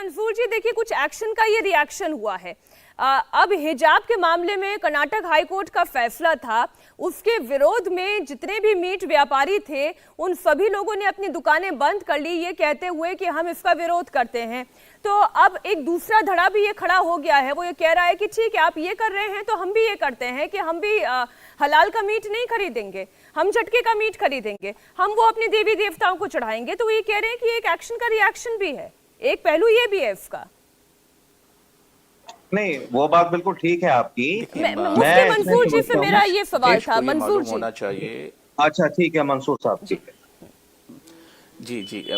मंसूर जी, देखिए कुछ एक्शन का ये रिएक्शन हुआ है। अब हिजाब के मामले में कर्नाटक हाईकोर्ट का फैसला था, उसके विरोध में जितने भी मीट व्यापारी थे उन सभी लोगों ने अपनी दुकानें बंद कर ली, ये कहते हुए कि हम इसका विरोध करते हैं। तो अब एक दूसरा धड़ा भी ये खड़ा हो गया है, वो ये कह रहा है कि ठीक है आप ये कर रहे हैं तो हम भी ये करते हैं कि हम भी हलाल का मीट नहीं खरीदेंगे, हम झटके का मीट खरीदेंगे, हम वो अपने देवी देवताओं को चढ़ाएंगे। तो ये कह रहे हैं कि एक एक्शन का रिएक्शन भी है, एक पहलू ये भी है इसका। नहीं, वो बात बिल्कुल ठीक है आपकी। मुफ्ती मंसूर जी से मेरा ये सवाल था। मंसूर जी होना चाहिए। अच्छा ठीक है मंसूर साहब, ठीक है। जी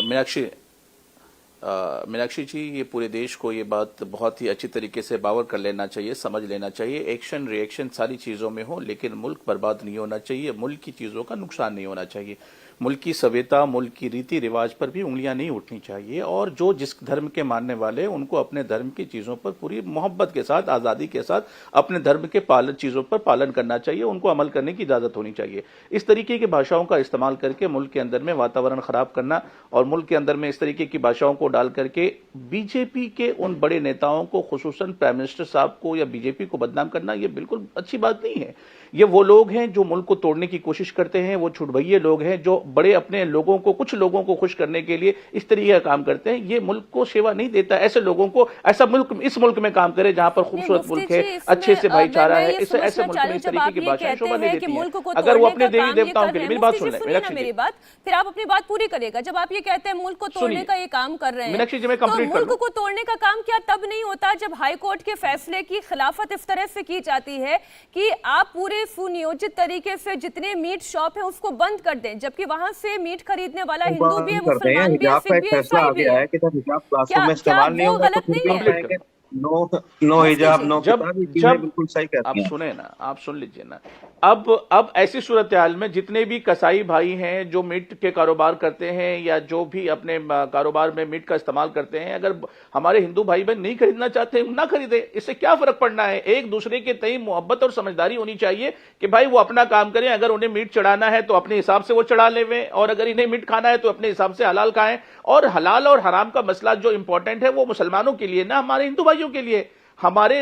मीनाक्षी जी, ये पूरे देश को ये बात बहुत ही अच्छी तरीके से बावर कर लेना चाहिए, समझ लेना चाहिए। एक्शन रिएक्शन सारी चीज़ों में हो, लेकिन मुल्क बर्बाद नहीं होना चाहिए, मुल्क की चीज़ों का नुकसान नहीं होना चाहिए। मुल्क की सभ्यता, मुल्क की रीति रिवाज पर भी उंगलियां नहीं उठनी चाहिए। और जो जिस धर्म के मानने वाले, उनको अपने धर्म की चीज़ों पर पूरी मोहब्बत के साथ, आज़ादी के साथ अपने धर्म के चीज़ों पर पालन करना चाहिए, उनको अमल करने की इजाज़त होनी चाहिए। इस तरीके की भाषाओं का इस्तेमाल करके मुल्क के अंदर में वातावरण खराब करना और मुल्क के अंदर में इस तरीके की भाषाओं को डाल करके बीजेपी के उन बड़े नेताओं को, खुसूसन प्राइम मिनिस्टर साहब को या बीजेपी को बदनाम करना, ये बिल्कुल अच्छी बात नहीं है। ये वो लोग हैं जो मुल्क को तोड़ने की कोशिश करते हैं, वो छुटभइये लोग हैं जो बड़े अपने लोगों को, कुछ लोगों को खुश करने के लिए इस तरीके का काम करते हैं। ये मुल्क को सेवा नहीं देता। ऐसे लोगों को, ऐसा मुल्क, इस मुल्क में काम करे जहां पर खूबसूरत मुल्क है, अच्छे से भाईचारा है, इस ऐसे मुल्क में इस तरीके की भाषाएं शोभा नहीं देती है। अगर वो अपने देवी देवताओं के लिए, मेरी बात सुन लें मेरी बात, फिर आप अपनी बात पूरी करिएगा। जब आप ये कहते हैं मुल्क को तोड़ने का ये काम कर रहे हैं, मीनाक्षी जी मैं कंप्लीट तो मुल्क को तोड़ने का काम क्या तब नहीं होता जब हाईकोर्ट के फैसले की खिलाफत इस तरह से की जाती है कि आप पूरे सुनियोजित तरीके से जितने मीट शॉप है उसको बंद कर दें, जबकि वहां से मीट खरीदने वाला हिंदू भी है, मुसलमान भी है, सिख भी है, ईसाई भी है। क्या वो गलत नहीं है? नो हिजाब नो किताब, बिल्कुल सही कहते हैं। आप सुने ना, आप सुन लीजिए ना। अब ऐसी सूरत हाल में जितने भी कसाई भाई हैं जो मीट के कारोबार करते हैं या जो भी अपने कारोबार में मीट का इस्तेमाल करते हैं, अगर हमारे हिंदू भाई बहन नहीं खरीदना चाहते ना खरीदे, इससे क्या फर्क पड़ना है। एक दूसरे के तय मोहब्बत और समझदारी होनी चाहिए कि भाई वो अपना काम करें। अगर उन्हें मीट चढ़ाना है तो अपने हिसाब से वो चढ़ा लेवें, और अगर इन्हें मीट खाना है तो अपने हिसाब से हलाल खाएं। और हलाल और हराम का मसला जो इंपॉर्टेंट है वो मुसलमानों के लिए ना, हमारे हिंदू भाइयों के लिए। हमारे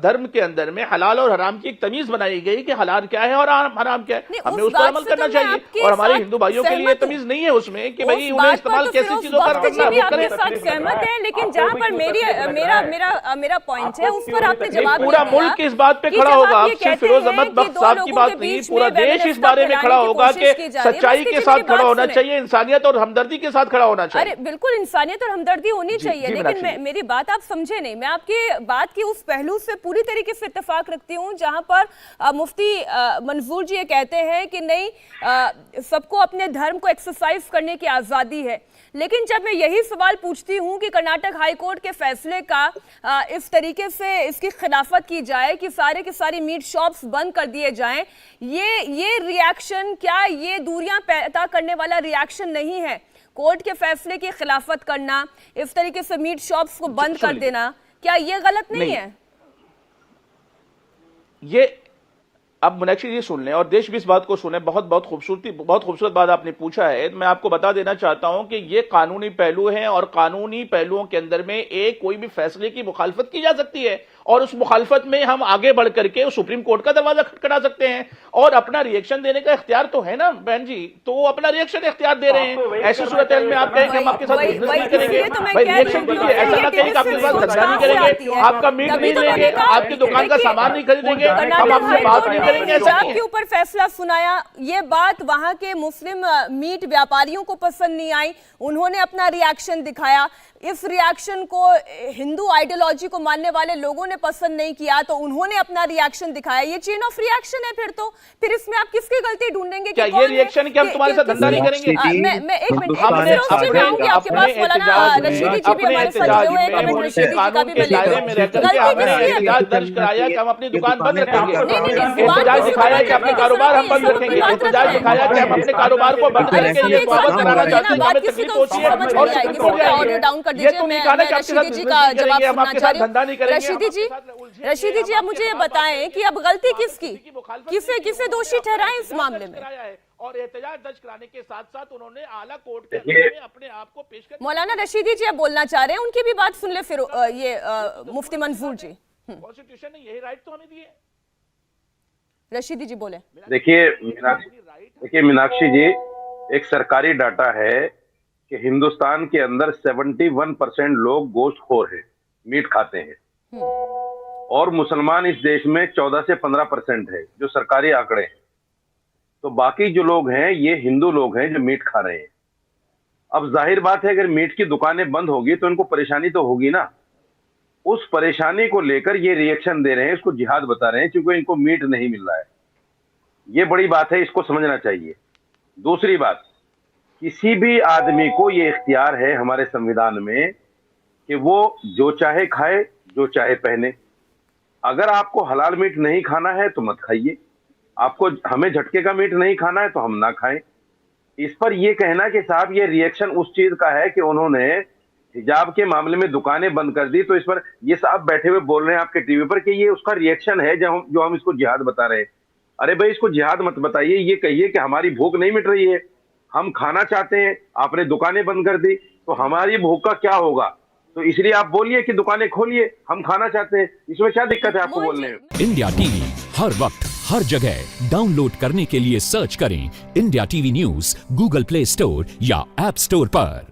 धर्म के अंदर में हलाल और हराम की एक तमीज बनाई गई कि हलाल क्या है और हराम क्या है, हमें उस पर अमल करना चाहिए। और हमारे हिंदू भाइयों के लिए तमीज नहीं है उसमें कि भाई उन्हें इस्तेमाल कैसी चीजों का करना है। सहमत है, लेकिन जहां पर मेरा पॉइंट है उस पर आपने जवाब पूरा मुल्क इस बात पे खड़ा होगा। आप सिर्फ फिरोज अहमद बख्श साहब की बात नहीं, पूरा देश इस बारे में खड़ा होगा कि सच्चाई के साथ खड़ा होना चाहिए, इंसानियत और हमदर्दी के साथ खड़ा होना चाहिए। अरे बिल्कुल इंसानियत और हमदर्दी होनी चाहिए, लेकिन मेरी बात आप समझे नहीं। मैं आपकी बात उस पहलू से पूरी तरीके से इत्तेफाक रखती हूं जहां पर मुफ्ती मंसूर जी ये कहते हैं कि नहीं, सबको अपने धर्म को एक्सरसाइज करने की आजादी है। लेकिन जब मैं यही सवाल पूछती हूं कि कर्नाटक हाईकोर्ट के फैसले का इस तरीके से इसकी खिलाफत की जाए कि सारे के सारे मीट शॉप्स बंद कर दिए जाएं, ये रिएक्शन, क्या ये दूरियां पैदा करने वाला रिएक्शन नहीं है? कोर्ट के फैसले की खिलाफत करना, इस तरीके से मीट शॉप्स को बंद कर देना, क्या ये गलत नहीं है? ये अब मीनाक्षी जी सुन लें और देश भी इस बात को सुने। बहुत खूबसूरत बात आपने पूछा है। मैं आपको बता देना चाहता हूं कि ये कानूनी पहलू हैं और कानूनी पहलुओं के अंदर में एक कोई भी फैसले की मुखालफत की जा सकती है और उस मुखालफत में हम आगे बढ़ करके सुप्रीम कोर्ट का दरवाजा खटखटा सकते हैं और अपना रिएक्शन देने का इख्तियार तो है ना बहन जी, तो वो अपना रिएक्शन इख्तियार दे रहे हैं। ऐसी सूरत में आप कहें कि हम आपके साथ बिजनेस नहीं करेंगे, भाई रिएक्शन कीजिए। ऐसा ना कहें कि आपके साथ धंधा नहीं करेंगे, आपका मीट नहीं लेंगे, आपकी दुकान का सामान नहीं खरीदेंगे, हम आपसे बात नहीं करेंगे। हिजाब के ऊपर फैसला सुनाया, ये बात वहां के मुस्लिम मीट व्यापारियों को पसंद नहीं आई, उन्होंने अपना रिएक्शन दिखाया। इस रिएक्शन को हिंदू आइडियोलॉजी को मानने वाले लोगों ने पसंद नहीं किया तो उन्होंने अपना रिएक्शन दिखाया। ये चेन ऑफ रिएक्शन है। फिर इसमें आप किसकी गलती ढूंढेंगे? क्या ये रिएक्शन कि हम तुम्हारे साथ धंधा नहीं करेंगे? मैं एक मिनट आपके पास मौलाना रशीदी जी भी हमारे साथ जुड़े हुए हैं, कमेंट रशीदी जी का भी मैं एहतजाज दर्ज कराया कि हम अपनी दुकान बंद रखेंगे, एहतजाज दिखाया कि अपने कारोबार हम बंद रखेंगे, एहतजाज दिखाया कि हम अपने कारोबार को बंद करेंगे, ये स्वागत कराना चाहते हैं, हमें तकलीफ होती है और ये तो नहीं कहना कि आपके साथ बिजनेस नहीं करेंगे, हम आपके साथ धंधा नहीं करेंगे। रशीदी जी, अब मुझे ये बताएं कि अब गलती किसकी, किसे दोषी ठहराएं इस मामले में? और एहतजाज दर्ज कराने के साथ साथ उन्होंने आला कोर्ट के अंदर में अपने आप को पेश कर। मौलाना रशीदी जी अब बोलना चाह रहे हैं, उनकी भी बात सुन ले फिर मुफ्ती मंजूर जी। कॉन्स्टिट्यूशन ने यही राइट तो हमें दिए। रशीदी जी बोले। देखिए मीनाक्षी जी, एक सरकारी डाटा है कि हिंदुस्तान के अंदर 71% लोग गोश्तखोर हैं, मीट खाते हैं, और मुसलमान इस देश में 14 से 15% है, जो सरकारी आंकड़े हैं। तो बाकी जो लोग हैं ये हिंदू लोग हैं जो मीट खा रहे हैं। अब जाहिर बात है अगर मीट की दुकानें बंद होगी तो इनको परेशानी तो होगी ना। उस परेशानी को लेकर ये रिएक्शन दे रहे हैं, इसको जिहाद बता रहे हैं, क्योंकि इनको मीट नहीं मिल रहा है। ये बड़ी बात है, इसको समझना चाहिए। दूसरी बात, किसी भी आदमी को ये इख्तियार है हमारे संविधान में कि वो जो चाहे खाए, जो चाहे पहने। अगर आपको हलाल मीट नहीं खाना है तो मत खाइए, आपको हमें झटके का मीट नहीं खाना है तो हम ना खाएं। इस पर यह कहना कि साहब ये रिएक्शन उस चीज का है कि उन्होंने हिजाब के मामले में दुकानें बंद कर दी, तो इस पर ये साहब बैठे हुए बोल रहे हैं आपके टीवी पर कि ये उसका रिएक्शन है जो हम इसको जिहाद बता रहे हैं। अरे भाई, इसको जिहाद मत बताइए, ये कहिए कि हमारी भूख नहीं मिट रही है, हम खाना चाहते हैं, आपने दुकानें बंद कर दी, तो हमारी भूख का क्या होगा। तो इसलिए आप बोलिए कि दुकानें खोलिए, हम खाना चाहते हैं, इसमें क्या दिक्कत है आपको बोलने में। इंडिया टीवी हर वक्त हर जगह डाउनलोड करने के लिए सर्च करें India TV news Google play store या ऐप स्टोर पर।